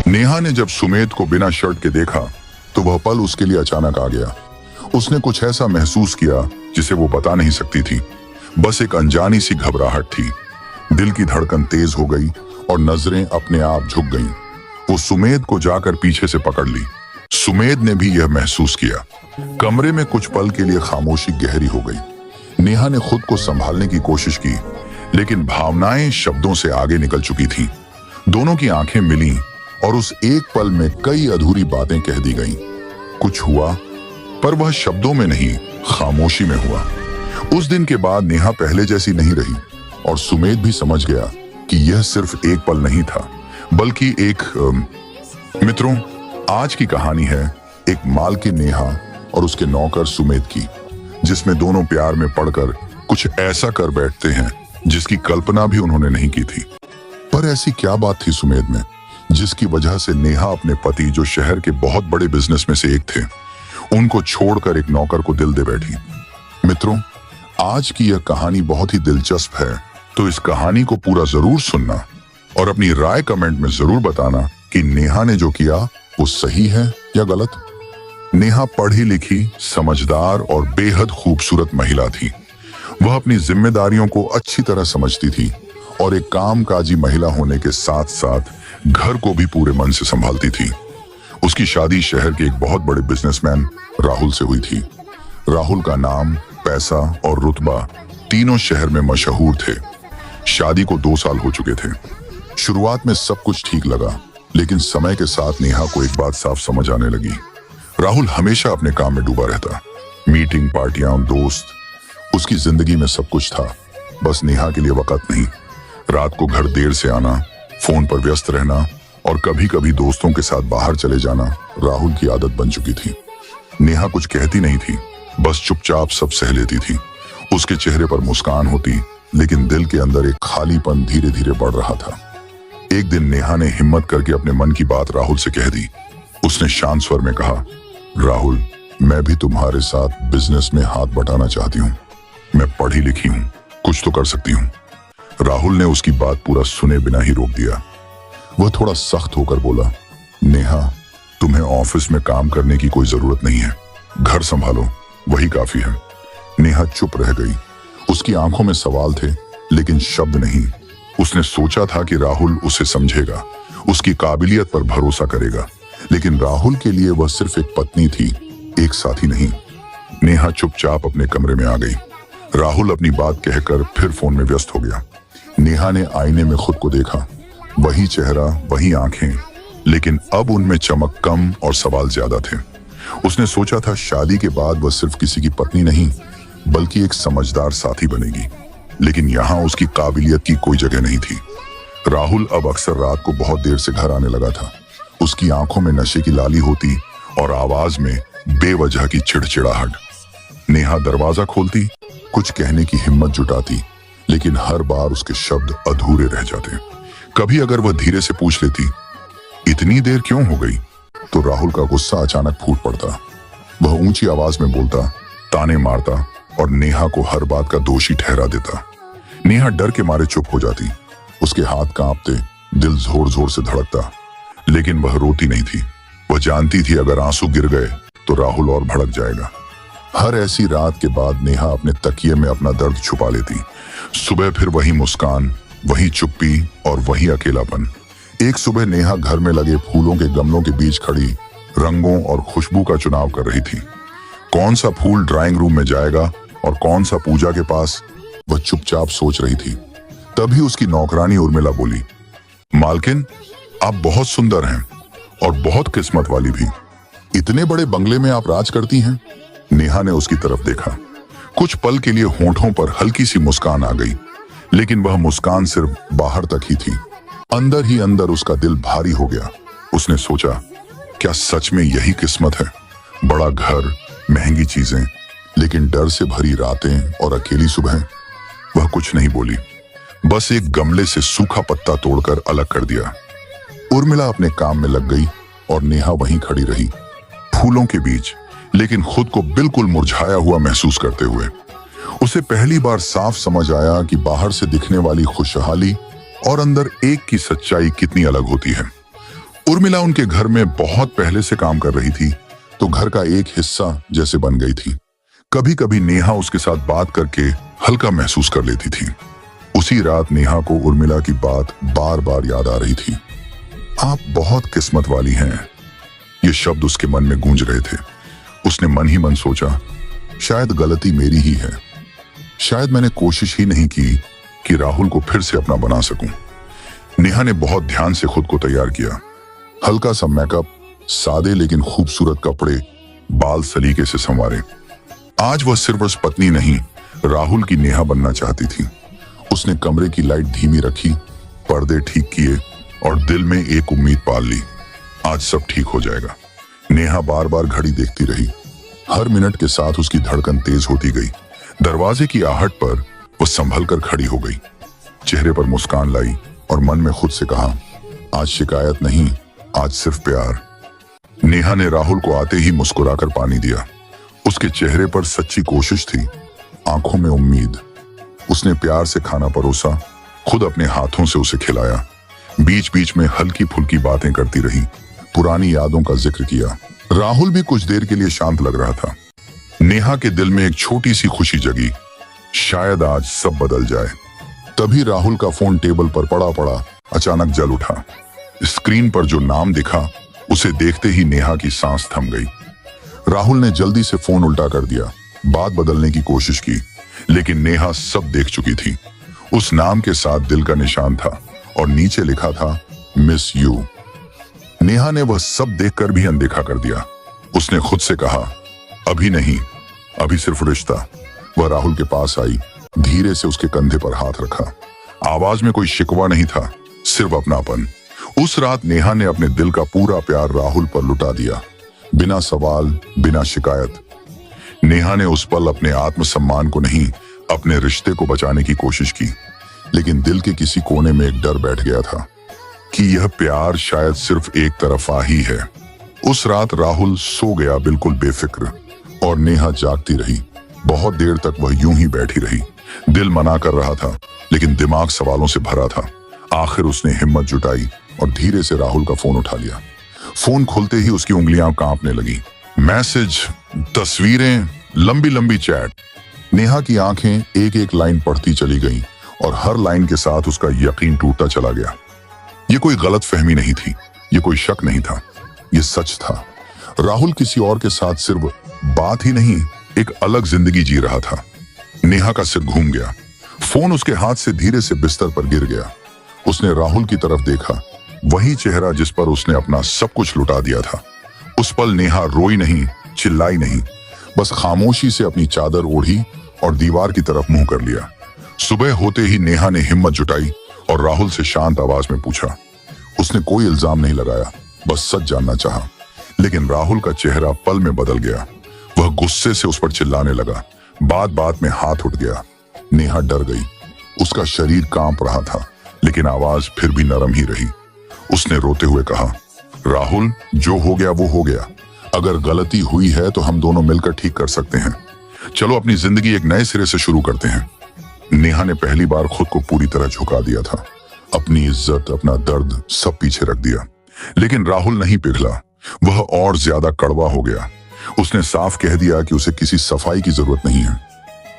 नेहा ने जब सुमेध को बिना शर्ट के देखा तो वह पल उसके लिए अचानक आ गया। उसने कुछ ऐसा महसूस किया जिसे वो बता नहीं सकती थी। बस एक अनजानी सी घबराहट थी। दिल की धड़कन तेज हो गई और नजरें अपने आप झुक गईं। वो सुमेध को जाकर पीछे से पकड़ ली। सुमेध ने भी यह महसूस किया। कमरे में कुछ पल के लिए खामोशी गहरी हो गई। नेहा ने खुद को संभालने की कोशिश की, लेकिन भावनाएं शब्दों से आगे निकल चुकी थीं। दोनों की आंखें मिलीं और उस एक पल में कई अधूरी बातें कह दी गईं। कुछ हुआ, पर वह शब्दों में नहीं, खामोशी में हुआ। उस दिन के बाद नेहा पहले जैसी नहीं रही और सुमेध भी समझ गया कि यह सिर्फ एक पल नहीं था, बल्कि एक मित्रों, आज की कहानी है एक मालकिन नेहा और उसके नौकर सुमेध की, जिसमें दोनों प्यार में पड़कर कुछ ऐसा कर बैठते हैं जिसकी कल्पना भी उन्होंने नहीं की थी। पर ऐसी क्या बात थी सुमेध में जिसकी वजह से नेहा अपने पति, जो शहर के बहुत बड़े बिजनेस में से एक थे, उनको छोड़कर एक नौकर को दिल दे बैठी। मित्रों, आज की यह कहानी बहुत ही दिलचस्प है, तो इस कहानी को पूरा जरूर सुनना और अपनी राय कमेंट में जरूर बताना कि नेहा ने जो किया वो सही है या गलत। नेहा पढ़ी लिखी, समझदार और बेहद खूबसूरत महिला थी। वह अपनी जिम्मेदारियों को अच्छी तरह समझती थी और एक कामकाजी महिला होने के साथ साथ घर को भी पूरे मन से संभालती थी। उसकी शादी शहर के एक बहुत बड़े बिजनेसमैन राहुल से हुई थी। राहुल का नाम, पैसा और रुतबा तीनों शहर में मशहूर थे। शादी को 2 साल हो चुके थे। शुरुआत में सब कुछ ठीक लगा, लेकिन समय के साथ नेहा को एक बात साफ समझ आने लगी। राहुल हमेशा अपने काम में डूबा रहता। मीटिंग, पार्टियां, दोस्त, उसकी जिंदगी में सब कुछ था, बस नेहा के लिए वक्त नहीं। रात को घर देर से आना, फोन पर व्यस्त रहना और कभी कभी दोस्तों के साथ बाहर चले जाना राहुल की आदत बन चुकी थी। नेहा कुछ कहती नहीं थी, बस चुपचाप सब सह लेती थी। उसके चेहरे पर मुस्कान होती, लेकिन दिल के अंदर एक खालीपन धीरे धीरे बढ़ रहा था। एक दिन नेहा ने हिम्मत करके अपने मन की बात राहुल से कह दी। उसने शांत स्वर में कहा, राहुल, मैं भी तुम्हारे साथ बिजनेस में हाथ बटाना चाहती हूँ। मैं पढ़ी लिखी हूँ, कुछ तो कर सकती हूँ। राहुल ने उसकी बात पूरा सुने बिना ही रोक दिया। वह थोड़ा सख्त होकर बोला, नेहा, तुम्हें ऑफिस में काम करने की कोई जरूरत नहीं है। घर संभालो, वही काफी है। नेहा चुप रह गई। उसकी आंखों में सवाल थे, लेकिन शब्द नहीं। उसने सोचा था कि राहुल उसे समझेगा, उसकी काबिलियत पर भरोसा करेगा, लेकिन राहुल के लिए वह सिर्फ एक पत्नी थी, एक साथी नहीं। नेहा चुपचाप अपने कमरे में आ गई। राहुल अपनी बात कहकर फिर फोन में व्यस्त हो गया। नेहा ने आईने में खुद को देखा। वही चेहरा, वही आंखें, लेकिन अब उनमें चमक कम और सवाल ज्यादा थे। उसने सोचा था शादी के बाद वह सिर्फ किसी की पत्नी नहीं, बल्कि एक समझदार साथी बनेगी, लेकिन यहाँ उसकी काबिलियत की कोई जगह नहीं थी। राहुल अब अक्सर रात को बहुत देर से घर आने लगा था। उसकी आंखों में नशे की लाली होती और आवाज में बेवजह की चिड़चिड़ाहट। नेहा दरवाजा खोलती, कुछ कहने की हिम्मत जुटाती, लेकिन हर बार उसके शब्द अधूरे रह जाते। कभी अगर वह धीरे से पूछ लेती, इतनी देर क्यों हो गई, तो राहुल का गुस्सा अचानक फूट पड़ता। वह ऊंची आवाज में बोलता, ताने मारता और नेहा को हर बात का दोषी ठहरा देता। नेहा डर के मारे चुप हो जाती। उसके हाथ कांपते, दिल जोर जोर से धड़कता, लेकिन वह रोती नहीं थी। वह जानती थी अगर आंसू गिर गए तो राहुल और भड़क जाएगा। हर ऐसी रात के बाद नेहा अपने तकिए में अपना दर्द छुपा लेती। सुबह फिर वही मुस्कान, वही चुप्पी और वही अकेलापन। एक सुबह नेहा घर में लगे फूलों के गमलों के बीच खड़ी रंगों और खुशबू का चुनाव कर रही थी। कौन सा फूल ड्राइंग रूम में जाएगा और कौन सा पूजा के पास, वह चुपचाप सोच रही थी। तभी उसकी नौकरानी उर्मिला बोली, मालकिन, आप बहुत सुंदर हैं और बहुत किस्मत वाली भी। इतने बड़े बंगले में आप राज करती हैं। नेहा ने उसकी तरफ देखा। कुछ पल के लिए होंठों पर हल्की सी मुस्कान आ गई, लेकिन वह मुस्कान सिर्फ बाहर तक ही थी। अंदर ही अंदर उसका दिल भारी हो गया। उसने सोचा, क्या सच में यही किस्मत है? बड़ा घर, महंगी चीजें, लेकिन डर से भरी रातें और अकेली सुबह। वह कुछ नहीं बोली, बस एक गमले से सूखा पत्ता तोड़कर अलग कर दिया। उर्मिला अपने काम में लग गई और नेहा वहीं खड़ी रही, फूलों के बीच, लेकिन खुद को बिल्कुल मुरझाया हुआ महसूस करते हुए। उसे पहली बार साफ समझ आया कि बाहर से दिखने वाली खुशहाली और अंदर एक की सच्चाई कितनी अलग होती है। उर्मिला उनके घर में बहुत पहले से काम कर रही थी, तो घर का एक हिस्सा जैसे बन गई थी। कभी कभी नेहा उसके साथ बात करके हल्का महसूस कर लेती थी। उसी रात नेहा को उर्मिला की बात बार बार याद आ रही थी। आप बहुत किस्मत वाली हैं, ये शब्द उसके मन में गूंज रहे थे। उसने मन ही मन सोचा, शायद गलती मेरी ही है, शायद मैंने कोशिश ही नहीं की कि राहुल को फिर से अपना बना सकूं। नेहा ने बहुत ध्यान से खुद को तैयार किया। हल्का सा मेकअप, सादे लेकिन खूबसूरत कपड़े, बाल सलीके से संवारे। आज वह सिर्फ उस पत्नी नहीं, राहुल की नेहा बनना चाहती थी। उसने कमरे की लाइट धीमी रखी, पर्दे ठीक किए और दिल में एक उम्मीद पाल ली, आज सब ठीक हो जाएगा। नेहा बार बार घड़ी देखती रही। हर मिनट के साथ उसकी धड़कन तेज होती गई। दरवाजे की आहट पर वो संभल कर खड़ी हो गई, चेहरे पर मुस्कान लाई और मन में खुद से कहा, आज शिकायत नहीं, आज सिर्फ प्यार। नेहा ने राहुल को आते ही मुस्कुराकर पानी दिया। उसके चेहरे पर सच्ची कोशिश थी, आंखों में उम्मीद। उसने प्यार से खाना परोसा, खुद अपने हाथों से उसे खिलाया। बीच बीच में हल्की फुल्की बातें करती रही, पुरानी यादों का जिक्र किया। राहुल भी कुछ देर के लिए शांत लग रहा था। नेहा के दिल में एक छोटी सी खुशी जगी, शायद आज सब बदल जाए। तभी राहुल का फोन टेबल पर पड़ा पड़ा अचानक जल उठा। स्क्रीन पर जो नाम दिखा, उसे देखते ही नेहा की सांस थम गई। राहुल ने जल्दी से फोन उल्टा कर दिया, बात बदलने की कोशिश की, लेकिन नेहा सब देख चुकी थी। उस नाम के साथ दिल का निशान था और नीचे लिखा था, मिस यू। नेहा ने वह सब देखकर भी अनदेखा कर दिया। उसने खुद से कहा, अभी नहीं, अभी सिर्फ रिश्ता। वह राहुल के पास आई, धीरे से उसके कंधे पर हाथ रखा। आवाज में कोई शिकवा नहीं था, सिर्फ अपनापन। उस रात नेहा ने अपने दिल का पूरा प्यार राहुल पर लुटा दिया, बिना सवाल, बिना शिकायत। नेहा ने उस पल अपने आत्मसम्मान को नहीं, अपने रिश्ते को बचाने की कोशिश की, लेकिन दिल के किसी कोने में एक डर बैठ गया था कि यह प्यार शायद सिर्फ एक तरफा ही है। उस रात राहुल सो गया बिल्कुल बेफिक्र, और नेहा जागती रही। बहुत देर तक वह यूं ही बैठी रही। दिल मना कर रहा था, लेकिन दिमाग सवालों से भरा था। आखिर उसने हिम्मत जुटाई और धीरे से राहुल का फोन उठा लिया। फोन खुलते ही उसकी उंगलियां कांपने लगी। मैसेज, तस्वीरें, लंबी लंबी चैट। नेहा की आंखें एक एक लाइन पढ़ती चली गईं और हर लाइन के साथ उसका यकीन टूटता चला गया। ये कोई गलत फहमी नहीं थी, ये कोई शक नहीं था, ये सच था। राहुल किसी और के साथ सिर्फ बात ही नहीं, एक अलग जिंदगी जी रहा था। नेहा का सिर घूम गया। फोन उसके हाथ से धीरे से बिस्तर पर गिर गया। उसने राहुल की तरफ देखा, वही चेहरा जिस पर उसने अपना सब कुछ लुटा दिया था। उस पल नेहा रोई नहीं, चिल्लाई नहीं, बस खामोशी से अपनी चादर ओढ़ी और दीवार की तरफ मुंह कर लिया। सुबह होते ही नेहा ने हिम्मत जुटाई और राहुल से शांत आवाज में पूछा। उसने कोई इल्जाम नहीं लगाया, बस सच जानना चाहा। लेकिन राहुल का चेहरा पल में बदल गया। वह गुस्से से उस पर चिल्लाने लगा। बात बात में हाथ उठ गया। नेहा डर गई। उसका शरीर कांप रहा था, लेकिन आवाज फिर भी नरम ही रही। उसने रोते हुए कहा, राहुल, जो हो गया वो हो गया। अगर गलती हुई है तो हम दोनों मिलकर ठीक कर सकते हैं। चलो अपनी जिंदगी एक नए सिरे से शुरू करते हैं। नेहा ने पहली बार खुद को पूरी तरह झुका दिया था। अपनी इज्जत, अपना दर्द सब पीछे रख दिया। लेकिन राहुल नहीं पिघला, वह और ज्यादा कड़वा हो गया। उसने साफ कह दिया कि उसे किसी सफाई की जरूरत नहीं है।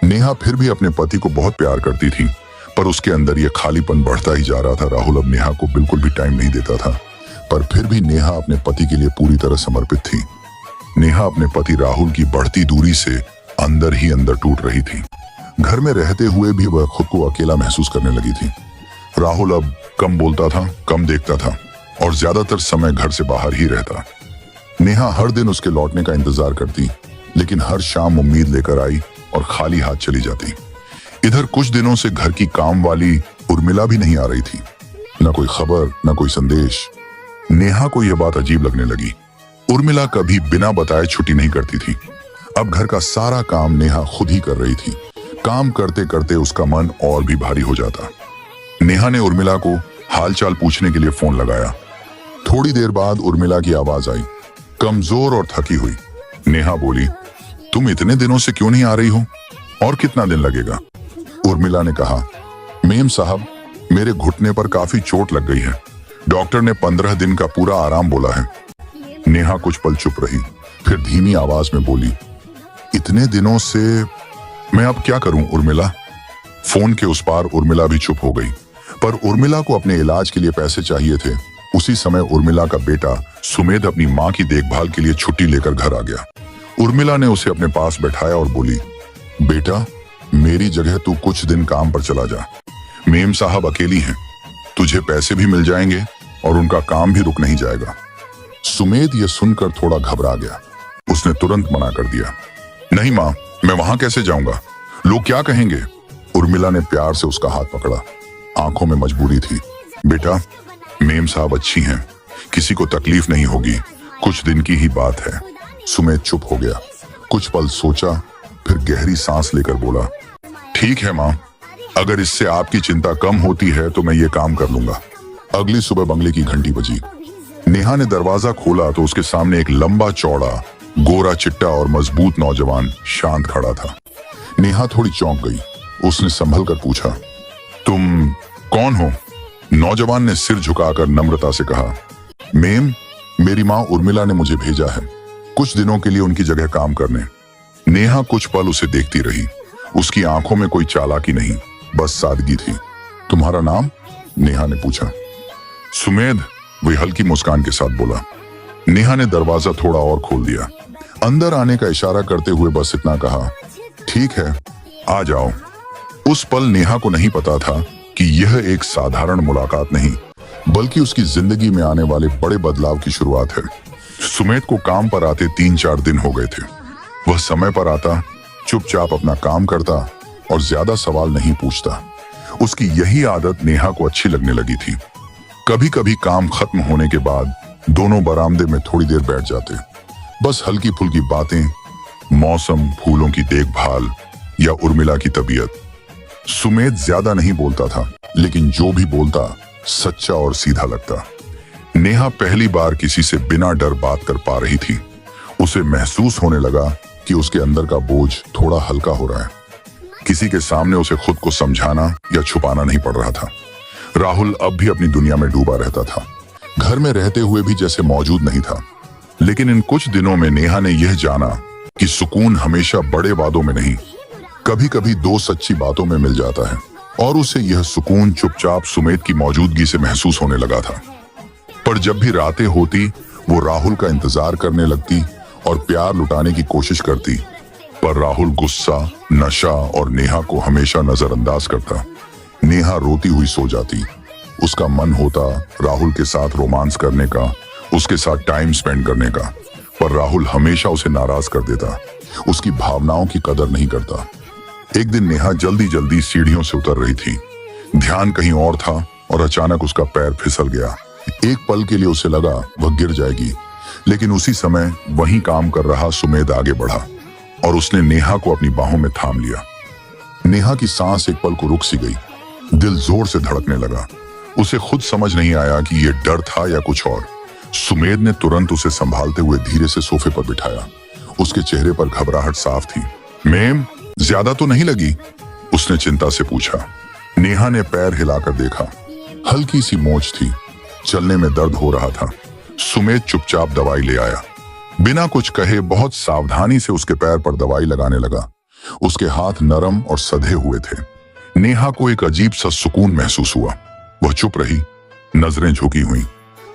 नेहा फिर भी अपने पति को बहुत प्यार करती थी, पर उसके अंदर यह खालीपन बढ़ता ही जा रहा था। राहुल अब नेहा को बिल्कुल भी टाइम नहीं देता था, पर फिर भी नेहा अपने पति के लिए पूरी तरह समर्पित थी। नेहा अपने पति राहुल की बढ़ती दूरी से अंदर ही अंदर टूट रही थी। घर में रहते हुए भी वह खुद को अकेला महसूस करने लगी थी। राहुल अब कम बोलता था, कम देखता था और ज्यादातर समय घर से बाहर ही रहता। नेहा हर दिन उसके लौटने का इंतजार करती, लेकिन हर शाम उम्मीद लेकर आई और खाली हाथ चली जाती। इधर कुछ दिनों से घर की काम वाली उर्मिला भी नहीं आ रही थी। न कोई खबर, न कोई संदेश। नेहा को यह बात अजीब लगने लगी। उर्मिला कभी बिना बताए छुट्टी नहीं करती थी। अब घर का सारा काम नेहा खुद ही कर रही थी। काम करते करते उसका मन और भी भारी हो जाता। नेहा ने उर्मिला को हालचाल पूछने के लिए फोन लगाया। थोड़ी देर बाद उर्मिला की आवाज आई, कमजोर और थकी हुई। नेहा बोली, तुम इतने दिनों से क्यों नहीं आ रही हो? और कितना दिन लगेगा? उर्मिला ने कहा, मेम साहब, मेरे घुटने पर काफी चोट लग गई है। डॉक्टर ने 15 दिन का पूरा आराम बोला है। नेहा कुछ पल चुप रही, फिर धीमी आवाज में बोली, इतने दिनों से मैं अब क्या करूं उर्मिला? फोन के उस पार उर्मिला भी चुप हो गई। पर उर्मिला को अपने इलाज के लिए पैसे चाहिए थे। उसी समय उर्मिला का बेटा सुमेध अपनी माँ की देखभाल के लिए छुट्टी लेकर घर आ गया। उर्मिला ने उसे अपने पास बैठाया और बोली, बेटा मेरी जगह तू कुछ दिन काम पर चला जा। मेम साहब अकेली हैं, तुझे पैसे भी मिल जाएंगे और उनका काम भी रुक नहीं जाएगा। सुमेध ये सुनकर थोड़ा घबरा गया। उसने तुरंत मना कर दिया, नहीं माँ, मैं वहां कैसे जाऊंगा? लोग क्या कहेंगे? उर्मिला ने प्यार से उसका हाथ पकड़ा। आंखों में मजबूरी थी। बेटा मेम साहब अच्छी हैं, किसी को तकलीफ नहीं होगी, कुछ दिन की ही बात है। सुमेध चुप हो गया, कुछ पल सोचा, फिर गहरी सांस लेकर बोला, ठीक है माँ, अगर इससे आपकी चिंता कम होती है तो मैं ये काम कर लूंगा। अगली सुबह बंगले की घंटी बजी। नेहा ने दरवाजा खोला तो उसके सामने एक लंबा चौड़ा गोरा चिट्टा और मजबूत नौजवान शांत खड़ा था। नेहा थोड़ी चौंक गई। उसने संभल कर पूछा, तुम कौन हो? नौजवान ने सिर झुकाकर नम्रता से कहा, मेम, मेरी माँ उर्मिला ने मुझे भेजा है कुछ दिनों के लिए उनकी जगह काम करने। नेहा कुछ पल उसे देखती रही। उसकी आंखों में कोई चालाकी नहीं, बस सादगी थी। तुम्हारा नाम? नेहा ने पूछा। सुमेध, वही हल्की मुस्कान के साथ बोला। नेहा ने दरवाजा थोड़ा और खोल दिया। अंदर आने का इशारा करते हुए बस इतना कहा, ठीक है, आ जाओ। उस पल नेहा को नहीं पता था कि यह एक साधारण मुलाकात नहीं, बल्कि उसकी जिंदगी में आने वाले बड़े बदलाव की शुरुआत है। सुमेध को काम पर आते 3-4 दिन हो गए थे। वह समय पर आता, चुपचाप अपना काम करता और ज्यादा सवाल नहीं पूछता। उसकी यही आदत नेहा को अच्छी लगने लगी थी। कभी कभी काम खत्म होने के बाद दोनों बरामदे में थोड़ी देर बैठ जाते, बस हल्की फुल्की बातें, मौसम, फूलों की देखभाल या उर्मिला की तबीयत। सुमेध ज्यादा नहीं बोलता था, लेकिन जो भी बोलता सच्चा और सीधा लगता। नेहा पहली बार किसी से बिना डर बात कर पा रही थी। उसे महसूस होने लगा कि उसके अंदर का बोझ थोड़ा हल्का हो रहा है। किसी के सामने उसे खुद को समझाना या छुपाना नहीं पड़ रहा था। राहुल अब भी अपनी दुनिया में डूबा रहता था, घर में रहते हुए भी जैसे मौजूद नहीं था। लेकिन इन कुछ दिनों में नेहा ने यह जाना कि सुकून हमेशा बड़े वादों में नहीं, कभी कभी 2 सच्ची बातों में मिल जाता है। और उसे यह सुकून चुपचाप सुमेध की मौजूदगी से महसूस होने लगा था। पर जब भी रातें होती, वो राहुल का इंतजार करने लगती और प्यार लुटाने की कोशिश करती। पर राहुल गुस्सा, नशा और नेहा को हमेशा नजरअंदाज करता। नेहा रोती हुई सो जाती। उसका मन होता राहुल के साथ रोमांस करने का, उसके साथ टाइम स्पेंड करने का, पर राहुल हमेशा उसे नाराज कर देता, उसकी भावनाओं की कदर नहीं करता। एक दिन नेहा जल्दी जल्दी सीढ़ियों से उतर रही थी। ध्यान कहीं और था और अचानक उसका पैर फिसल गया। एक पल के लिए उसे लगा वह गिर जाएगी, लेकिन उसी समय वहीं काम कर रहा सुमेध आगे बढ़ा और उसने नेहा को अपनी बाहों में थाम लिया। नेहा की सांस एक पल को रुक सी गई, दिल जोर से धड़कने लगा। उसे खुद समझ नहीं आया कि यह डर था या कुछ और। सुमेध ने तुरंत उसे संभालते हुए धीरे से सोफे पर बिठाया। उसके चेहरे पर घबराहट साफ थी। मेम, ज्यादा तो नहीं लगी? उसने चिंता से पूछा। नेहा ने पैर हिलाकर देखा, हल्की सी मोच थी, चलने में दर्द हो रहा था। सुमेध चुपचाप दवाई ले आया। बिना कुछ कहे बहुत सावधानी से उसके पैर पर दवाई लगाने लगा। उसके हाथ नरम और सधे हुए थे। नेहा को एक अजीब सा सुकून महसूस हुआ। वह चुप रही, नजरें झुकी हुई।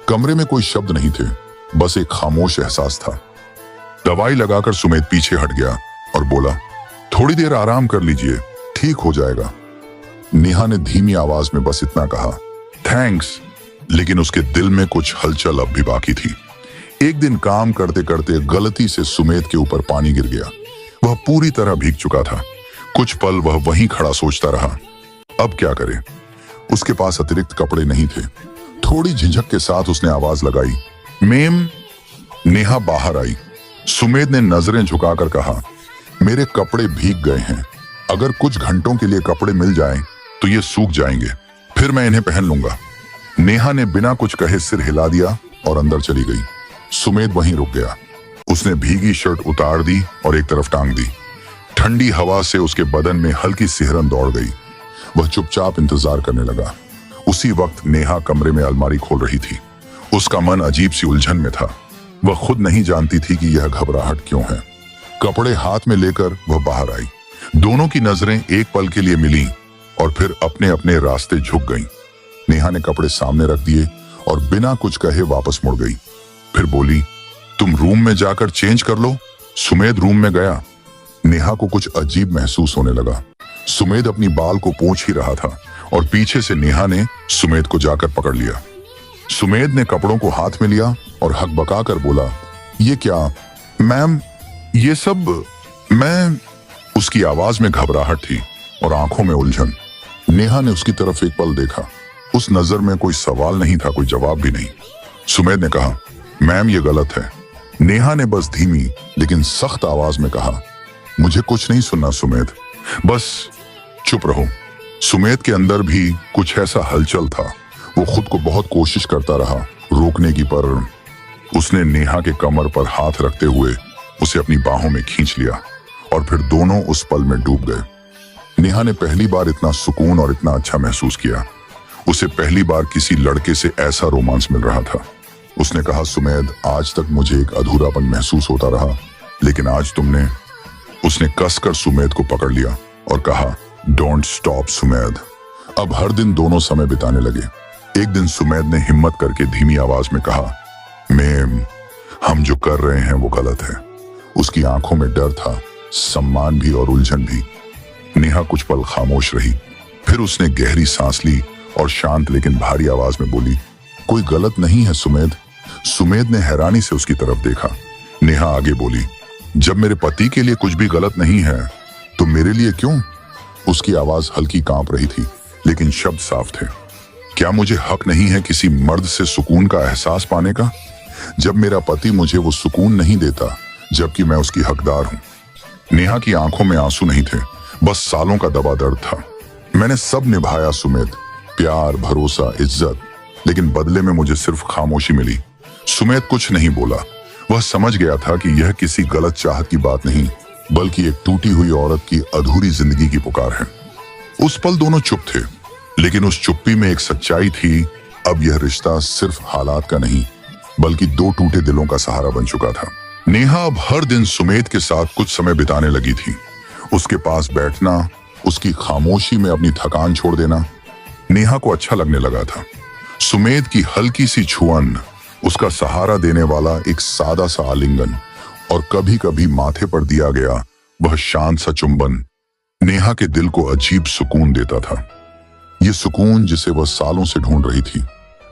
कमरे में कोई शब्द नहीं थे, बस एक खामोश एहसास था। दवाई लगाकर सुमेध पीछे हट गया और बोला, थोड़ी देर आराम कर लीजिए, ठीक हो जाएगा। नेहा ने धीमी आवाज में बस इतना कहा, थैंक्स। लेकिन उसके दिल में कुछ हलचल अब भी बाकी थी। एक दिन काम करते करते गलती से सुमेध के ऊपर पानी गिर गया। वह पूरी तरह भीग चुका था। कुछ पल वह वहीं खड़ा सोचता रहा, अब क्या करे। उसके पास अतिरिक्त कपड़े नहीं थे। थोड़ी झिझक के साथ उसने आवाज लगाई, मेम। नेहा बाहर आई। सुमेध ने नजरें झुकाकर कहा, मेरे कपड़े भीग गए हैं, अगर कुछ घंटों के लिए कपड़े मिल जाएं तो ये सूख जाएंगे, फिर मैं इन्हें पहन लूंगा। नेहा ने बिना कुछ कहे सिर हिला दिया और अंदर चली गई। सुमेध वहीं रुक गया। उसने भीगी शर्ट उतार दी और एक तरफ टांग दी। ठंडी हवा से उसके बदन में हल्की सिहरन दौड़ गई। वह चुपचाप इंतजार करने लगा। उसी वक्त नेहा कमरे में अलमारी खोल रही थी। उसका मन अजीब सी उलझन में था। वह खुद नहीं जानती थी कि यह घबराहट क्यों है। कपड़े हाथ में लेकर वह बाहर आई। दोनों की नजरें एक पल के लिए मिली और फिर अपने अपने रास्ते झुक गईं। नेहा ने कपड़े सामने रख दिए और बिना कुछ कहे वापस मुड़ गई। फिर बोली, तुम रूम में जाकर चेंज कर लो। सुमेध रूम में गया। नेहा को कुछ अजीब महसूस होने लगा। सुमेध अपनी बाल को पोंछ ही रहा था और पीछे से नेहा ने सुमेध को जाकर पकड़ लिया। सुमेध ने कपड़ों को हाथ में लिया और हकबकाकर बोला, ये क्या मैम, ये सब मैं। उसकी आवाज में घबराहट थी और आंखों में उलझन। नेहा ने उसकी तरफ एक पल देखा। उस नजर में कोई सवाल नहीं था, कोई जवाब भी नहीं। सुमेध ने कहा, मैम ये गलत है। नेहा ने बस धीमी लेकिन सख्त आवाज में कहा, मुझे कुछ नहीं सुनना सुमेध, बस चुप रहो। सुमेध के अंदर भी कुछ ऐसा हलचल था। वो खुद को बहुत कोशिश करता रहा रोकने की, पर उसने नेहा के कमर पर हाथ रखते हुए उसे अपनी बाहों में खींच लिया और फिर दोनों उस पल में डूब गए। नेहा ने पहली बार इतना सुकून और इतना अच्छा महसूस किया। उसे पहली बार किसी लड़के से ऐसा रोमांस मिल रहा था। उसने कहा, सुमेध, आज तक मुझे एक अधूरापन महसूस होता रहा, लेकिन आज तुमने। उसने कसकर सुमेध को पकड़ लिया और कहा, डोंट स्टॉप सुमेध। अब हर दिन दोनों समय बिताने लगे। एक दिन सुमेध ने हिम्मत करके धीमी आवाज में कहा, मैम, हम जो कर रहे हैं वो गलत है। उसकी आंखों में डर था, सम्मान भी और उलझन भी। नेहा कुछ पल खामोश रही। फिर उसने गहरी सांस ली और शांत लेकिन भारी आवाज में बोली, कोई गलत नहीं है सुमेध। सुमेध ने हैरानी से उसकी तरफ देखा। नेहा आगे बोली, जब मेरे पति के लिए कुछ भी गलत नहीं है तो मेरे लिए क्यों? उसकी आवाज हल्की कांप रही थी लेकिन शब्द साफ थे। क्या मुझे हक नहीं है किसी मर्द से सुकून का एहसास पाने का? जब मेरा पति मुझे वो सुकून नहीं देता जबकि मैं उसकी हकदार हूं। नेहा की आंखों में आंसू नहीं थे, बस सालों का दबा दर्द था। मैंने सब निभाया सुमेध, प्यार, भरोसा, इज्जत, लेकिन बदले में मुझे सिर्फ खामोशी मिली। सुमेध कुछ नहीं बोला। वह समझ गया था कि यह किसी गलत चाहत की बात नहीं, बल्कि एक टूटी हुई औरत की अधूरी जिंदगी की पुकार है। उस पल दोनों चुप थे, लेकिन उस चुप्पी में एक सच्चाई थी। अब यह रिश्ता सिर्फ हालात का नहीं, बल्कि दो टूटे दिलों का सहारा बन चुका था। नेहा अब हर दिन सुमेध के साथ कुछ समय बिताने लगी थी। उसके पास बैठना, उसकी खामोशी में अपनी थकान छोड़ देना नेहा को अच्छा लगने लगा था। सुमेध की हल्की सी छुअन, उसका सहारा देने वाला एक सादा सा आलिंगन और कभी कभी माथे पर दिया गया वह शांत सा चुंबन नेहा के दिल को अजीब सुकून देता था। ये सुकून जिसे वह सालों से ढूंढ रही थी।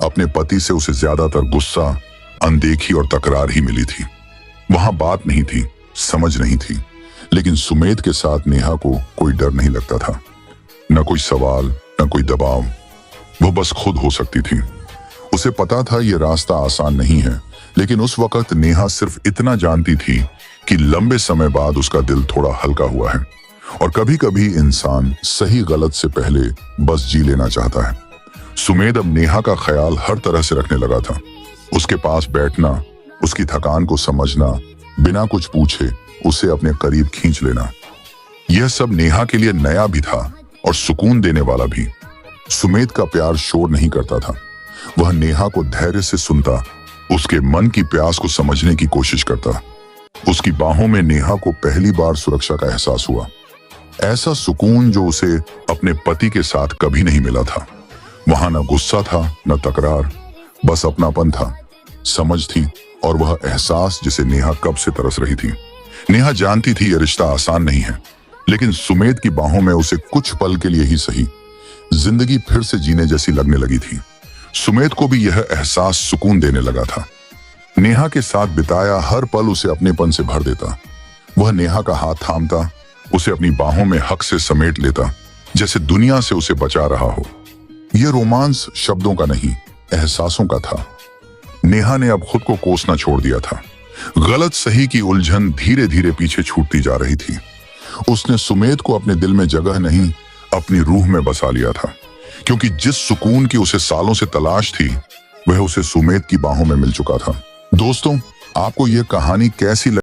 अपने पति से उसे ज्यादातर गुस्सा, अनदेखी और तकरार ही मिली थी। वहां बात नहीं थी, समझ नहीं थी, लेकिन सुमेध के साथ नेहा को कोई डर नहीं लगता था। न कोई सवाल, न कोई दबाव। वो बस खुद हो सकती थी। उसे पता था ये रास्ता आसान नहीं है, लेकिन उस वक्त नेहा सिर्फ इतना जानती थी कि लंबे समय बाद उसका दिल थोड़ा हल्का हुआ है। और कभी कभी इंसान सही गलत से पहले बस जी लेना चाहता है। सुमेध अब नेहा का ख्याल हर तरह से रखने लगा था। उसके पास बैठना, उसकी थकान को समझना, बिना कुछ पूछे उसे अपने करीब खींच लेना, यह सब नेहा के लिए नया भी था और सुकून देने वाला भी। सुमेध का प्यार शोर नहीं करता था। वह नेहा को धैर्य से सुनता, उसके मन की प्यास को समझने की कोशिश करता। उसकी बाहों में नेहा को पहली बार सुरक्षा का एहसास हुआ। ऐसा सुकून जो उसे अपने पति के साथ कभी नहीं मिला था। वहां न गुस्सा था, न तकरार, बस अपनापन था, समझ थी और वह एहसास जिसे नेहा कब से तरस रही थी। नेहा जानती थी यह रिश्ता आसान नहीं है, लेकिन सुमेध की बाहों में उसे कुछ पल के लिए ही सही जिंदगी फिर से जीने जैसी लगने लगी थी। सुमेध को भी यह एहसास सुकून देने लगा था। नेहा के साथ बिताया हर पल उसे अपनेपन से भर देता। वह नेहा का हाथ थामता, उसे अपनी बाहों में हक से समेट लेता, जैसे दुनिया से उसे बचा रहा हो। यह रोमांस शब्दों का नहीं, एहसासों का था। नेहा ने अब खुद को कोसना छोड़ दिया था। गलत सही की उलझन धीरे धीरे पीछे छूटती जा रही थी। उसने सुमेध को अपने दिल में जगह नहीं, अपनी रूह में बसा लिया था, क्योंकि जिस सुकून की उसे सालों से तलाश थी वह उसे सुमेध की बाहों में मिल चुका था। दोस्तों, आपको यह कहानी कैसी लगी?